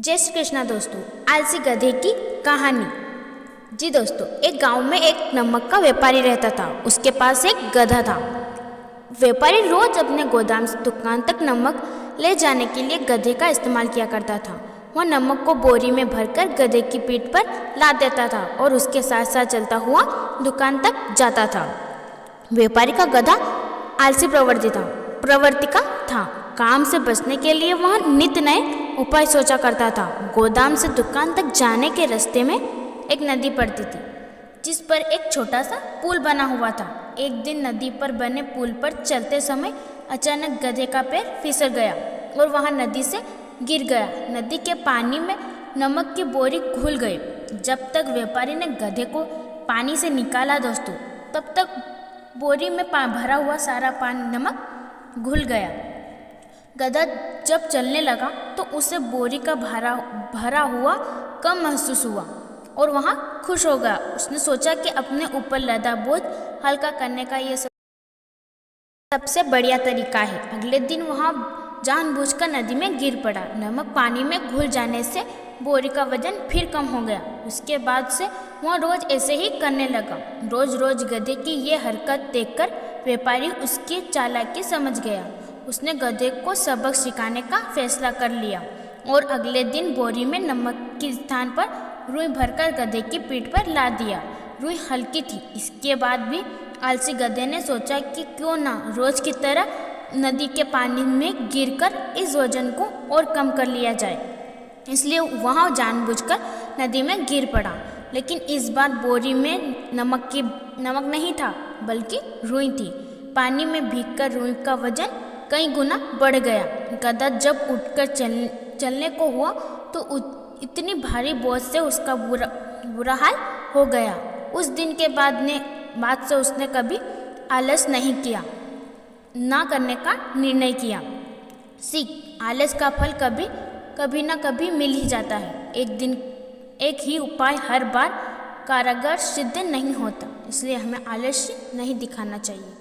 जय श्री कृष्णा दोस्तों। आलसी गधे की कहानी। जी दोस्तों, एक गांव में एक नमक का व्यापारी रहता था। उसके पास एक गधा था। व्यापारी रोज अपने गोदाम से दुकान तक नमक ले जाने के लिए गधे का इस्तेमाल किया करता था। वह नमक को बोरी में भरकर गधे की पीठ पर लाद देता था और उसके साथ साथ चलता हुआ दुकान तक जाता था। व्यापारी का गधा आलसी प्रवृत्ति का था। काम से बचने के लिए वह नित नए उपाय सोचा करता था। गोदाम से दुकान तक जाने के रास्ते में एक नदी पड़ती थी, जिस पर एक छोटा सा पुल बना हुआ था। एक दिन नदी पर बने पुल पर चलते समय अचानक गधे का पैर फिसल गया और वह नदी से गिर गया। नदी के पानी में नमक की बोरी घुल गई। जब तक व्यापारी ने गधे को पानी से निकाला दोस्तों, तब तक बोरी में भरा हुआ सारा पानी नमक घुल गया। गधा जब चलने लगा तो उसे बोरी का भरा हुआ कम महसूस हुआ और वहाँ खुश हो गया। उसने सोचा कि अपने ऊपर लदा बोझ हल्का करने का ये सबसे बढ़िया तरीका है। अगले दिन वहाँ जानबूझकर नदी में गिर पड़ा। नमक पानी में घुल जाने से बोरी का वजन फिर कम हो गया। उसके बाद से वह रोज ऐसे ही करने लगा। रोज रोज गधे की ये हरकत देखकर व्यापारी उसकी चालाकी समझ गया। उसने गधे को सबक सिखाने का फैसला कर लिया और अगले दिन बोरी में नमक के स्थान पर रुई भरकर गधे की पीठ पर ला दिया। रुई हल्की थी। इसके बाद भी आलसी गधे ने सोचा कि क्यों ना रोज की तरह नदी के पानी में गिरकर इस वजन को और कम कर लिया जाए। इसलिए वह जानबूझकर नदी में गिर पड़ा। लेकिन इस बार बोरी में नमक नहीं था, बल्कि रुई थी। पानी में भीगकर रुई का वजन कई गुना बढ़ गया। गधा जब उठकर चलने को हुआ तो इतनी भारी बोझ से उसका बुरा हाल हो गया। उस दिन के बाद से उसने कभी आलस नहीं किया, ना करने का निर्णय किया। सीख, आलस का फल कभी ना कभी मिल ही जाता है। एक ही उपाय हर बार कारगर सिद्ध नहीं होता, इसलिए हमें आलस्य नहीं दिखाना चाहिए।